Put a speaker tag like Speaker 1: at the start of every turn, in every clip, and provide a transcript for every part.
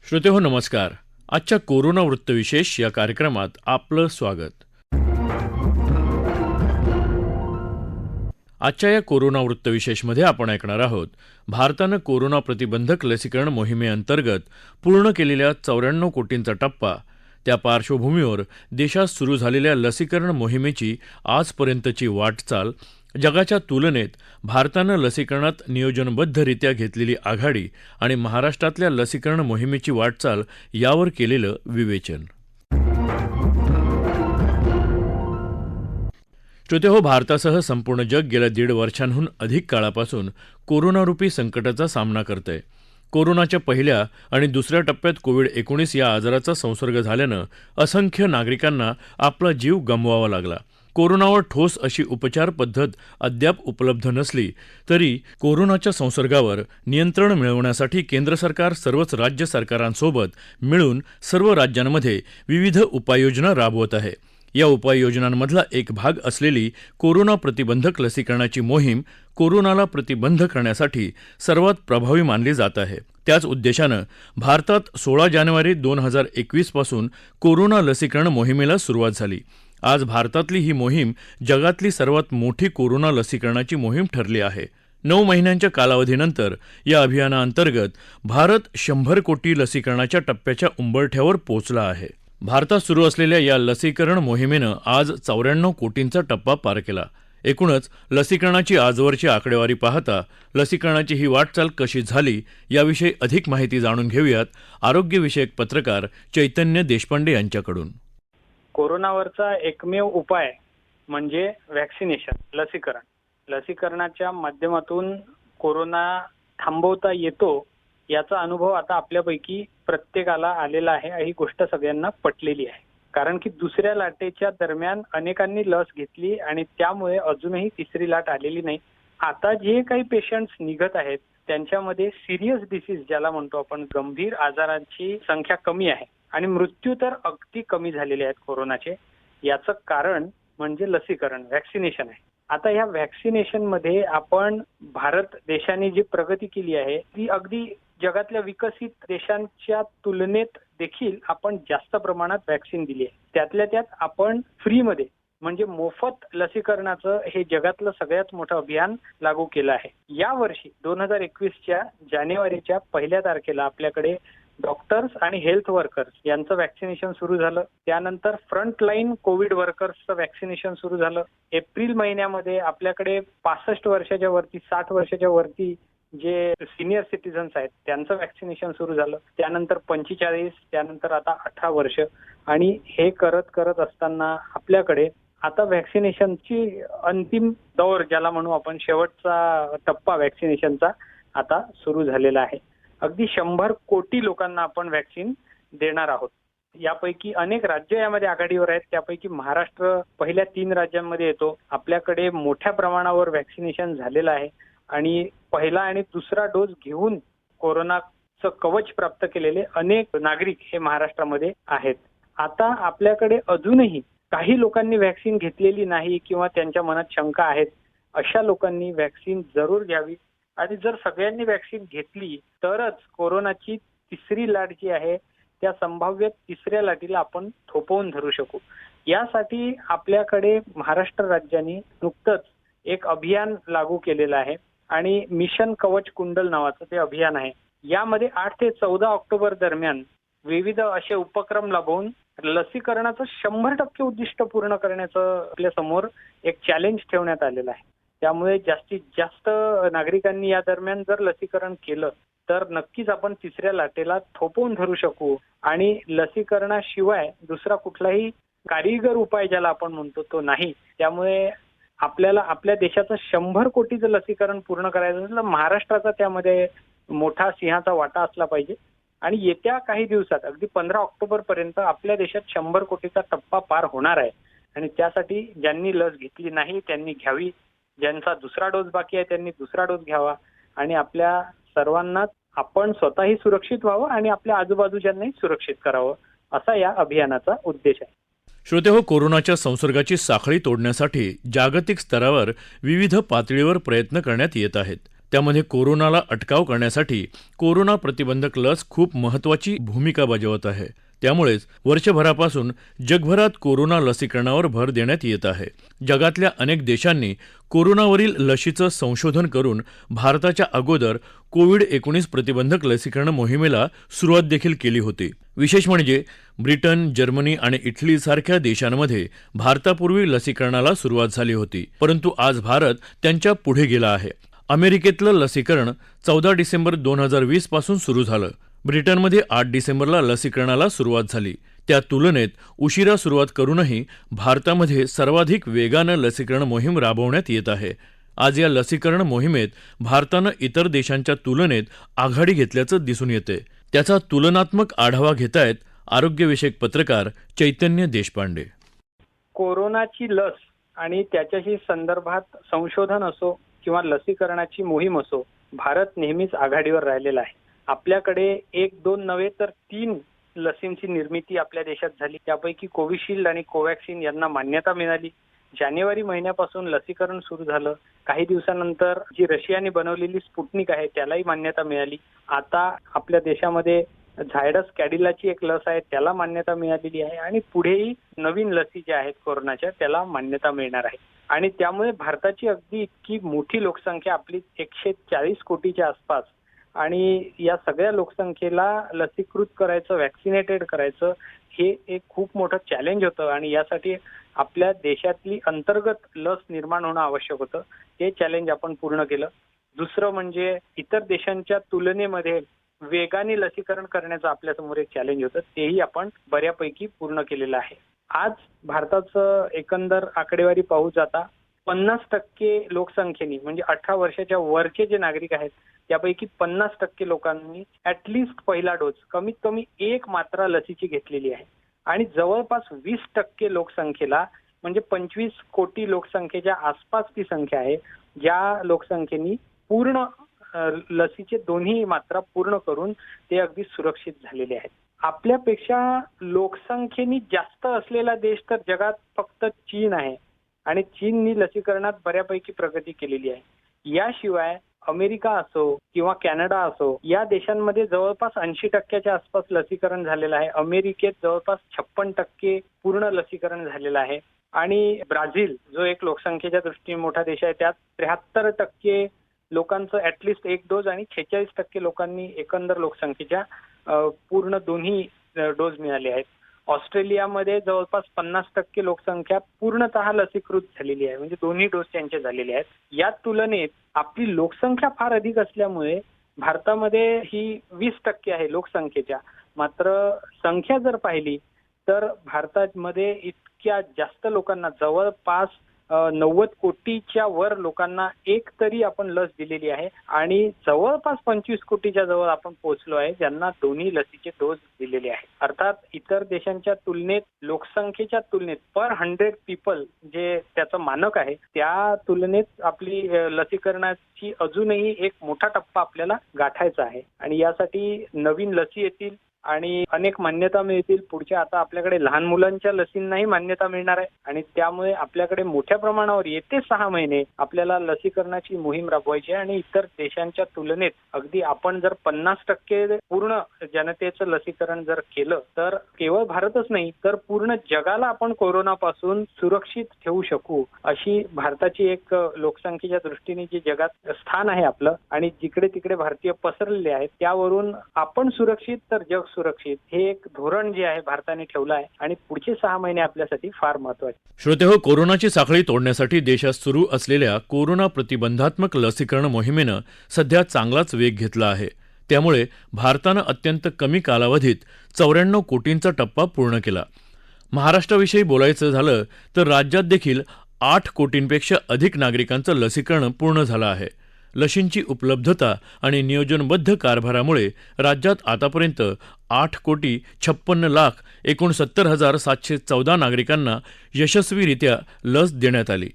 Speaker 1: श्रोतेहो नमस्कार. आजच्या कोरोना वृत्तविशेष या कार्यक्रमात आपलं स्वागत. आजच्या या कोरोना वृत्तविशेषमध्ये आपण ऐकणार आहोत, भारतानं कोरोना प्रतिबंधक लसीकरण मोहिमेअंतर्गत पूर्ण केलेल्या 94 कोटींचा टप्पा. त्या पार्श्वभूमीवर देशात सुरू झालेल्या लसीकरण मोहिमेची आजपर्यंतची वाटचाल, जगाच्या तुलनेत भारतानं लसीकरणात नियोजनबद्धरित्या घेतलेली आघाडी आणि महाराष्ट्रातल्या लसीकरण मोहिमेची वाटचाल यावर केलेलं विवेचन. श्रोतेहो, भारतासह संपूर्ण जग गेल्या 1.5 वर्षांहून अधिक काळापासून कोरोनारूपी संकटाचा सामना करतंय. कोरोनाच्या पहिल्या आणि दुसऱ्या टप्प्यात कोविड-19 या आजाराचा संसर्ग झाल्यानं असंख्य नागरिकांना आपला जीव गमवावा लागला. कोरोनावर ठोस अशी उपचार पद्धत अद्याप उपलब्ध नसली तरी कोरोनाच्या संसर्गावर नियंत्रण मिळवण्यासाठी केंद्र सरकार सर्वच राज्य सरकारांसोबत मिळून सर्व राज्यांमध्ये विविध उपाययोजना राबवत आहे. या उपाययोजनांमधला एक भाग असलेली कोरोना प्रतिबंधक लसीकरणाची मोहीम कोरोनाला प्रतिबंध करण्यासाठी सर्वात प्रभावी मानली जात आहे. त्याच उद्देशानं भारतात 16 जानेवारी 2021 पासून कोरोना लसीकरण मोहिमेला सुरुवात झाली. आज भारतातली ही मोहीम जगातली सर्वात मोठी कोरोना लसीकरणाची मोहीम ठरली आहे. 9 महिन्यांच्या कालावधीनंतर या अभियानाअंतर्गत भारत 100 कोटी लसीकरणाच्या टप्प्याच्या उंबरठ्यावर पोहोचला आहे. भारतात सुरू असलेल्या या लसीकरण मोहिमेनं आज 94 कोटींचा टप्पा पार केला. एकूणच लसीकरणाची आजवरची आकडेवारी पाहता लसीकरणाची ही वाटचाल कशी झाली याविषयी अधिक माहिती जाणून घेऊयात आरोग्यविषयक पत्रकार चैतन्य देशपांडे यांच्याकडून.
Speaker 2: कोरोनावरचा एकमेव उपाय म्हणजे व्हॅक्सिनेशन, लसीकरण. लसीकरणाच्या माध्यमातून कोरोना थांबवता येतो याचा अनुभव आता आपल्यापैकी प्रत्येकाला आलेला आहे. ही गोष्ट सगळ्यांना पटलेली आहे, कारण की दुसऱ्या लाटेच्या दरम्यान अनेकांनी लस घेतली आणि त्यामुळे अजूनही तिसरी लाट आलेली नाही. आता जे काही पेशंट्स निघत आहेत त्यांच्यामध्ये सिरियस डिसीज ज्याला म्हणतो आपण, गंभीर आजारांची संख्या कमी आहे आणि मृत्यू तर अगदी कमी झालेले आहेत कोरोनाचे. याचं कारण म्हणजे लसीकरण, व्हॅक्सिनेशन आहे. आता या व्हॅक्सिनेशन मध्ये आपण भारत देशाने जी प्रगती केली आहे ती अगदी जगातल्या विकसित देशांच्या तुलनेत देखील आपण जास्त प्रमाणात व्हॅक्सिन दिली आहे. त्यातल्या त्यात आपण फ्रीमध्ये म्हणजे मोफत लसीकरणाचं हे जगातलं सगळ्यात मोठं अभियान लागू केलं आहे. या वर्षी 2021च्या जानेवारीच्या 1 तारखेला आपल्याकडे डॉक्टर्स आणि हेल्थ वर्कर्स यांचं व्हॅक्सिनेशन सुरू झालं. त्यानंतर फ्रंटलाईन कोविड वर्कर्सचं व्हॅक्सिनेशन सुरू झालं. एप्रिल महिन्यामध्ये आपल्याकडे 65 वर्षाच्या वरती, 60 वर्षाच्या वरती जे सिनियर सिटीजन्स आहेत त्यांचं व्हॅक्सिनेशन सुरू झालं. त्यानंतर 45, त्यानंतर आता 18 वर्ष. आणि हे करत असताना आपल्याकडे आता व्हॅक्सिनेशनची अंतिम दौर ज्याला म्हणू आपण, शेवटचा टप्पा व्हॅक्सिनेशनचा आता सुरू झालेला आहे. अगदी 100 कोटी लोकांना आपण व्हॅक्सिन देणार आहोत. यापैकी अनेक राज्य यामध्ये आघाडीवर आहेत. त्यापैकी महाराष्ट्र पहिल्या 3 राज्यांमध्ये येतो. आपल्याकडे मोठ्या प्रमाणावर व्हॅक्सिनेशन झालेलं आहे आणि पहिला आणि दुसरा डोस घेऊन कोरोनाचं कवच प्राप्त केलेले अनेक नागरिक हे महाराष्ट्रामध्ये आहेत. आता आपल्याकडे अजूनही काही लोकांनी व्हॅक्सिन घेतलेली नाही किंवा त्यांच्या मनात शंका आहेत. अशा लोकांनी व्हॅक्सिन जरूर घ्यावी आणि जर सगळ्यांनी व्हॅक्सिन घेतली तरच कोरोनाची तिसरी लाट जी आहे त्या संभाव्य तिसऱ्या लाटीला आपण थोपवून धरू शकू. यासाठी आपल्याकडे महाराष्ट्र राज्याने नुकतंच एक अभियान लागू केलेलं आहे आणि मिशन कवच कुंडल नावाचं ते अभियान आहे. यामध्ये 8 ते 14 ऑक्टोबर दरम्यान विविध असे उपक्रम राबवून लसीकरणाचं 100% उद्दिष्ट पूर्ण करण्याचं आपल्या समोर एक चॅलेंज ठेवण्यात आलेलं आहे. त्यामुळे जास्तीत जास्त नागरिकांनी या दरम्यान जर लसीकरण केलं तर नक्कीच आपण तिसऱ्या लाटेला थोपवून धरू शकू आणि लसीकरणाशिवाय दुसरा कुठलाही कारिगर उपाय ज्याला आपण म्हणतो तो नाही. त्यामुळे आपल्याला आपल्या देशाचं 100 कोटीचं लसीकरण पूर्ण करायचं असेल तर महाराष्ट्राचा त्यामध्ये मोठा सिंहाचा वाटा असला पाहिजे आणि येत्या काही दिवसात अगदी 15 ऑक्टोबर पर्यंत आपल्या देशात 100 कोटीचा टप्पा पार होणार आहे. आणि त्यासाठी ज्यांनी लस घेतली नाही त्यांनी घ्यावी, ज्यांचा दुसरा डोस बाकी आहे त्यांनी दुसरा डोस घ्यावा आणि आपल्या सर्वांनाच आपण स्वतःही सुरक्षित व्हावं आणि आपल्या आजूबाजूच्यांनाही सुरक्षित करावं असा या अभियानाचा उद्देश आहे.
Speaker 1: श्रोतेहो, कोरोनाच्या संसर्गाची साखळी तोडण्यासाठी जागतिक स्तरावर विविध पातळीवर प्रयत्न करण्यात येत आहेत. त्यामध्ये कोरोनाला अटकाव करण्यासाठी कोरोना प्रतिबंधक लस खूप महत्त्वाची भूमिका बजावत आहे. त्यामुळेच वर्षभरापासून जगभरात कोरोना लसीकरणावर भर देण्यात येत आहे. जगातल्या अनेक देशांनी कोरोनावरील लशीचं संशोधन करून भारताच्या अगोदर कोविड-19 प्रतिबंधक लसीकरण मोहिमेला सुरुवात देखील केली होती. विशेष म्हणजे ब्रिटन, जर्मनी आणि इटलीसारख्या देशांमध्ये भारतापूर्वी लसीकरणाला सुरुवात झाली होती. परंतु आज भारत त्यांच्या पुढे गेला आहे. अमेरिकेतलं लसीकरण 14 डिसेंबर 2020 पासून सुरू झालं. ब्रिटनमध्ये 8 डिसेंबरला लसीकरणाला सुरुवात झाली. त्या तुलनेत उशिरा सुरुवात करूनही भारतामध्ये सर्वाधिक वेगानं लसीकरण मोहीम राबवण्यात येत आहे. आज या लसीकरण मोहिमेत भारतानं इतर देशांच्या तुलनेत आघाडी घेतल्याचं दिसून येते. त्याचा तुलनात्मक आढावा घेतायत आरोग्यविषयक पत्रकार चैतन्य देशपांडे.
Speaker 2: कोरोनाची लस आणि त्याच्याशी संदर्भात संशोधन असो किंवा लसीकरणाची मोहीम असो, भारत नेहमीच आघाडीवर राहिलेला आहे. आपल्याकडे 1-2 नव्हे तर 3 लसींची निर्मिती आपल्या देशात झाली. त्यापैकी कोविशिल्ड आणि कोवॅक्सिन यांना मान्यता मिळाली. जानेवारी महिन्यापासून लसीकरण सुरू झालं. काही दिवसानंतर जी रशियाने बनवलेली स्पुटनिक आहे त्यालाही मान्यता मिळाली. आता आपल्या देशामध्ये झायडस कॅडिलाची एक लस आहे, त्याला मान्यता मिळालेली आहे आणि पुढेही नवीन लसी ज्या आहेत कोरोनाच्या त्याला मान्यता मिळणार आहे. आणि त्यामुळे भारताची अगदी इतकी मोठी लोकसंख्या, आपली 140 कोटीच्या आसपास, आणि या सगळ्या लोकसंख्येला लसीकृत करायचं, व्हॅक्सिनेटेड करायचं, हे एक खूप मोठं चॅलेंज होतं आणि यासाठी आपल्या देशातली अंतर्गत लस निर्माण होणं आवश्यक होतं. ते चॅलेंज आपण पूर्ण केलं. दुसरं म्हणजे इतर देशांच्या तुलनेमध्ये वेगाने लसीकरण करण्याचं आपल्यासमोर एक चॅलेंज होतं, तेही आपण बऱ्यापैकी पूर्ण केलेलं आहे. आज भारताचं एकंदर आकडेवारी पाहू जाता 50% लोकसंख्येने, म्हणजे 18 वर्षाच्या वरचे जे नागरिक आहेत त्यापैकी 50% लोकांनी ऍटलिस्ट पहिला डोस, कमीत कमी एक मात्रा लसीची घेतलेली आहे. आणि जवळपास 20% लोकसंख्येला, म्हणजे 25 कोटी लोकसंख्येच्या आसपास ती संख्या आहे, ज्या लोकसंख्येनी पूर्ण लसीचे दोन्ही मात्रा पूर्ण करून ते अगदी सुरक्षित झालेले आहेत. आपल्यापेक्षा लोकसंख्येनी जास्त असलेला देश तर जगात फक्त चीन आहे आणि चीननी लसीकरणात बऱ्यापैकी प्रगती केलेली आहे. याशिवाय अमेरिका असो किंवा कॅनडा असो, या देशांमध्ये जवळपास 80% आसपास लसीकरण झालेलं आहे. अमेरिकेत जवळपास 56% पूर्ण लसीकरण झालेलं आहे. आणि ब्राझील, जो एक लोकसंख्येच्या दृष्टीने मोठा देश आहे, त्यात 73% लोकांचं ऍटलिस्ट एक डोस आणि 46% लोकांनी एकंदर लोकसंख्येच्या पूर्ण दोन्ही डोस मिळाले आहेत. ऑस्ट्रेलियामध्ये जवळपास 50% लोकसंख्या पूर्णतः लसीकृत झालेली आहे, म्हणजे दोन्ही डोस त्यांचे झालेले आहेत. या तुलनेत आपली लोकसंख्या फार अधिक असल्यामुळे भारतामध्ये ही 20% आहे लोकसंख्येच्या. मात्र संख्या जर पाहिली तर भारतामध्ये इतक्या जास्त लोकांना, जवळपास 90 कोटीच्या वर लोकांना एक तरी आपण लस दिलेली आहे आणि जवळपास 25 कोटीच्या जवळ आपण पोहोचलो आहे ज्यांना दोन्ही लसीचे डोस दिलेले आहेत. अर्थात इतर देशांच्या तुलनेत, लोकसंख्येच्या तुलनेत पर 100 पीपल जे त्याचं मानक आहे, त्या तुलनेत आपली लसीकरणाची अजूनही एक मोठा टप्पा आपल्याला गाठायचा आहे. आणि यासाठी नवीन लसी येतील आणि अनेक मान्यता मिळतील. पुढच्या आता आपल्याकडे लहान मुलांच्या लसींनाही मान्यता मिळणार आहे आणि त्यामुळे आपल्याकडे मोठ्या प्रमाणावर येते 6 महिने आपल्याला लसीकरणाची मोहीम राबवायची आहे. आणि इतर देशांच्या तुलनेत अगदी आपण जर 50% पूर्ण जनतेचं लसीकरण जर केलं तर केवळ भारतच नाही तर पूर्ण जगाला आपण कोरोनापासून सुरक्षित ठेवू शकू, अशी भारताची एक लोकसंख्येच्या दृष्टीने जे जगात स्थान आहे आपलं, आणि जिकडे तिकडे भारतीय पसरलेले आहेत, त्यावरून आपण सुरक्षित तर जग सुरक्षित, हे एक धोरण जे आहे भारताने ठेवलं आहे आणि पुढचे 6 महिने आपल्यासाठी फार महत्वाचे.
Speaker 1: श्रोतेहो, कोरोनाची साखळी तोडण्यासाठी देशात सुरू असलेल्या कोरोना प्रतिबंधात्मक लसीकरण मोहिमेनं सध्या चांगलाच वेग घेतला आहे. त्यामुळे भारतानं अत्यंत कमी कालावधीत 94 कोटींचा टप्पा पूर्ण केला. महाराष्ट्राविषयी बोलायचं झालं तर राज्यात देखील 8 कोटींपेक्षा अधिक नागरिकांचं लसीकरण पूर्ण झालं आहे. लशींची उपलब्धता आणि नियोजनबद्ध कारभारामुळे राज्यात आतापर्यंत 8,56,69,714 नागरिकांना यशस्वीरित्या लस देण्यात आली.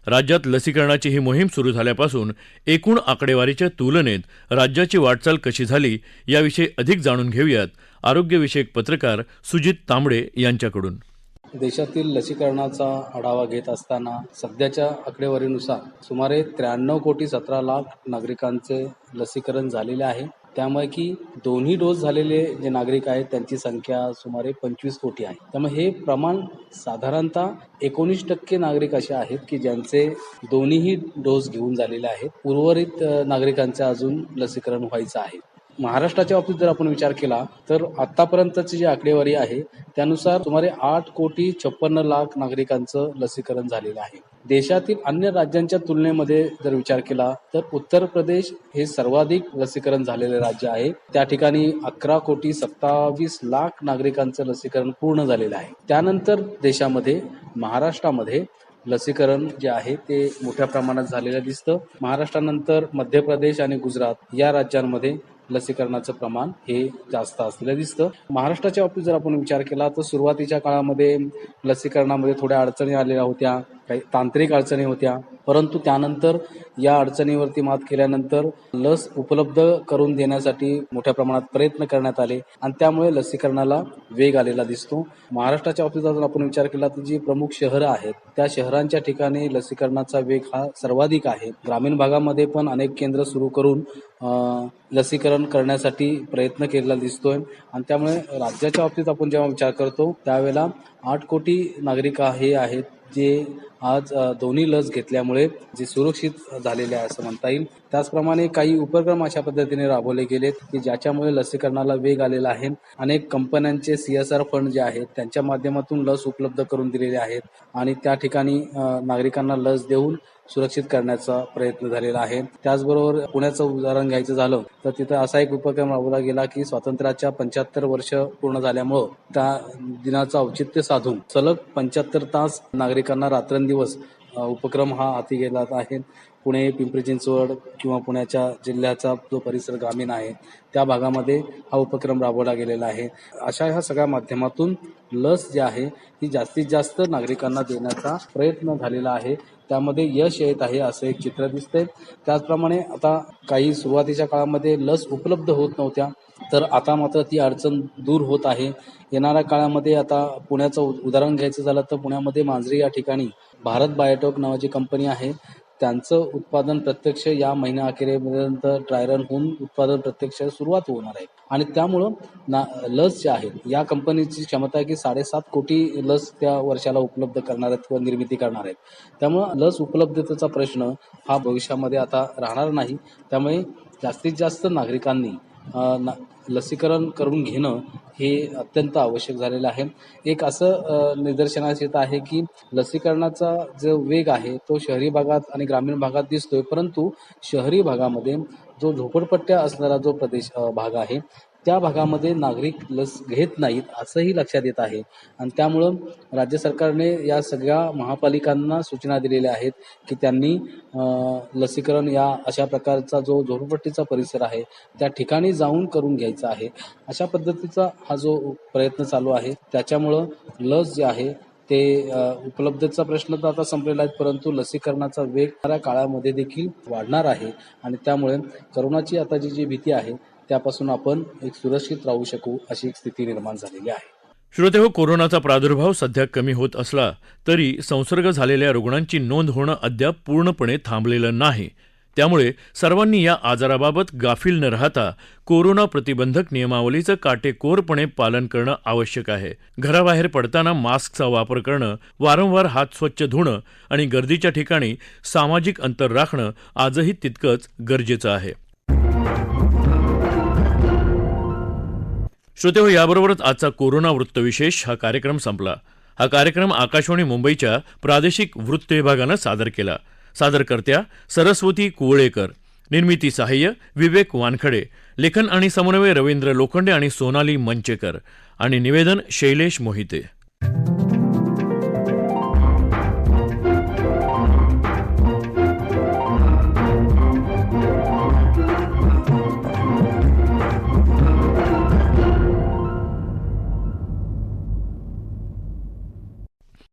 Speaker 1: राज्यात लसीकरणाची ही मोहीम सुरू झाल्यापासून एकूण आकडेवारीच्या तुलनेत राज्याची वाटचाल कशी झाली याविषयी अधिक जाणून घेऊयात आरोग्यविषयक पत्रकार सुजित तांबडे यांच्याकडून.
Speaker 3: देशातील लसीकरणाचा आढावा घेत असताना सध्याच्या आकडेवारीनुसार सुमारे 93,17,00,000 नागरिकांचे लसीकरण झालेले आहे. त्यापैकी दोन्ही डोस झालेले जे नागरिक आहेत त्यांची संख्या सुमारे 25 कोटी आहे. त्यामुळे हे प्रमाण साधारणतः 19% नागरिक असे आहेत की ज्यांचे दोन्हीही डोस घेऊन झालेले आहेत. उर्वरित नागरिकांचे अजून लसीकरण व्हायचं आहे. महाराष्ट्राच्या बाबतीत जर आपण विचार केला तर आतापर्यंतची जी आकडेवारी आहे त्यानुसार सुमारे 8,56,00,000 नागरिकांचं लसीकरण झालेलं आहे. देशातील अन्य राज्यांच्या तुलनेमध्ये जर विचार केला तर उत्तर प्रदेश हे सर्वाधिक लसीकरण झालेले राज्य आहे. त्या ठिकाणी 11,27,00,000 नागरिकांचं लसीकरण पूर्ण झालेलं आहे. त्यानंतर देशामध्ये महाराष्ट्रामध्ये लसीकरण जे आहे ते मोठ्या प्रमाणात झालेलं दिसतं. महाराष्ट्रानंतर मध्य प्रदेश आणि गुजरात या राज्यांमध्ये लसीकरणाचं प्रमाण हे जास्त असलेलं दिसतं. महाराष्ट्राच्या बाबतीत जर आपण विचार केला तर सुरुवातीच्या काळामध्ये लसीकरणामध्ये थोड्या अडचणी आलेल्या होत्या, काही तांत्रिक अडचणी होत्या, परंतु त्यानंतर या अडचणीवरती मात केल्यानंतर लस उपलब्ध करून देण्यासाठी मोठ्या प्रमाणात प्रयत्न करण्यात आले आणि त्यामुळे लसीकरणाला वेग आलेला दिसतो. महाराष्ट्राच्या बाबतीत जर आपण विचार केला तर जी प्रमुख शहरं आहेत त्या शहरांच्या ठिकाणी लसीकरणाचा वेग हा सर्वाधिक आहे. ग्रामीण भागामध्ये पण अनेक केंद्र सुरू करून लसीकरण करण्यासाठी प्रयत्न केलेला दिसतोय आणि त्यामुळे राज्याच्या बाबतीत आपण जेव्हा विचार करतो त्यावेळेला 8 कोटी नागरिक हे आहेत जे आज दोन्ही लस घेतल्यामुळे जे सुरक्षित झालेले आहे असं म्हणता येईल. त्याचप्रमाणे काही उपक्रम अशा पद्धतीने राबवले गेलेत की ज्याच्यामुळे लसीकरणाला वेग आलेला आहे. अनेक कंपन्यांचे CSR फंड जे आहेत त्यांच्या माध्यमातून लस उपलब्ध करून दिलेले आहेत आणि त्या ठिकाणी नागरिकांना लस देऊन सुरक्षित करण्याचा प्रयत्न झालेला आहे. त्याचबरोबर पुण्याचं उदाहरण घ्यायचं झालं तर तिथं असा एक उपक्रम राबवला गेला की स्वातंत्र्याच्या 75 वर्ष पूर्ण झाल्यामुळं त्या दिनाचं औचित्य साधून सलग 75 तास नागरिकांना रात्रंदिवस उपक्रम हा हाती गेला आहे. पुणे, पिंपरी चिंचवड किंवा पुण्याच्या जिल्ह्याचा जो परिसर ग्रामीण आहे त्या भागामध्ये हा उपक्रम राबवला गेलेला आहे. अशा ह्या सगळ्या माध्यमातून लस जी आहे ही जास्तीत जास्त नागरिकांना देण्याचा प्रयत्न झालेला आहे. त्यामध्ये यश येत आहे असं एक चित्र दिसतंय. त्याचप्रमाणे आता काही सुरुवातीच्या काळामध्ये लस उपलब्ध होत नव्हत्या तर आता मात्र ती अडचण दूर होत आहे. येणाऱ्या काळामध्ये आता पुण्याचं उदाहरण घ्यायचं झालं तर पुण्यामध्ये मांजरी या ठिकाणी भारत बायोटेक नावाची कंपनी आहे. त्यांचं उत्पादन प्रत्यक्ष या महिन्या अखेरेपर्यंत ड्रायरन होऊन उत्पादन प्रत्यक्ष सुरुवात होणार आहे आणि त्यामुळं लस जी आहे या कंपनीची क्षमता आहे की 7.5 कोटी लस त्या वर्षाला उपलब्ध करणार आहेत किंवा निर्मिती करणार आहेत. त्यामुळं लस उपलब्धतेचा प्रश्न हा भविष्यामध्ये आता राहणार नाही. त्यामुळे जास्तीत जास्त नागरिकांनी लसीकरण करून घेणं हे अत्यंत आवश्यक झालेलं आहे. एक असं निदर्शनास येत आहे की लसीकरणाचा जो वेग आहे तो शहरी भागात आणि ग्रामीण भागात दिसतोय, परंतु शहरी भागामध्ये जो झोपडपट्ट्या असणारा जो भाग आहे त्या भागामध्ये नागरिक लस घेत नाहीत असंही लक्षात येत आहे आणि त्यामुळं राज्य सरकारने या सगळ्या महापालिकांना सूचना दिलेल्या आहेत की त्यांनी लसीकरण या अशा प्रकारचा जो झोपडपट्टीचा परिसर आहे त्या ठिकाणी जाऊन करून घ्यायचा आहे. अशा पद्धतीचा हा जो प्रयत्न चालू आहे त्याच्यामुळं लस जे आहे ते उपलब्धतेचा प्रश्न तर आता संपलेला आहे, परंतु लसीकरणाचा वेग येणाऱ्या काळामध्ये देखील वाढणार आहे आणि त्यामुळे करोनाची आता जी भीती आहे त्यापासून आपण एक सुरक्षित राहू शकू अशी एक स्थिती निर्माण झालेली आहे.
Speaker 1: श्रोतेहो, कोरोनाचा प्रादुर्भाव सध्या कमी होत असला तरी संसर्ग झालेल्या रुग्णांची नोंद होणं अद्याप पूर्णपणे थांबलेलं नाही. त्यामुळे सर्वांनी या आजाराबाबत गाफील न राहता कोरोना प्रतिबंधक नियमावलीचं काटेकोरपणे पालन करणं आवश्यक आहे. घराबाहेर पडताना मास्कचा वापर करणं, वारंवार हात स्वच्छ धुणं आणि गर्दीच्या ठिकाणी सामाजिक अंतर राखणं आजही तितकंच गरजेचं आहे. श्रोतेहो, याबरोबरच आजचा कोरोना वृत्तविशेष हा कार्यक्रम संपला. हा कार्यक्रम आकाशवाणी मुंबईच्या प्रादेशिक वृत्त विभागानं सादर केला. सादरकर्त्या सरस्वती कुवळेकर, निर्मिती सहाय्य विवेक वानखडे, लेखन आणि समन्वय रवींद्र लोखंडे आणि सोनाली मंचेकर आणि निवेदन शैलेश मोहिते.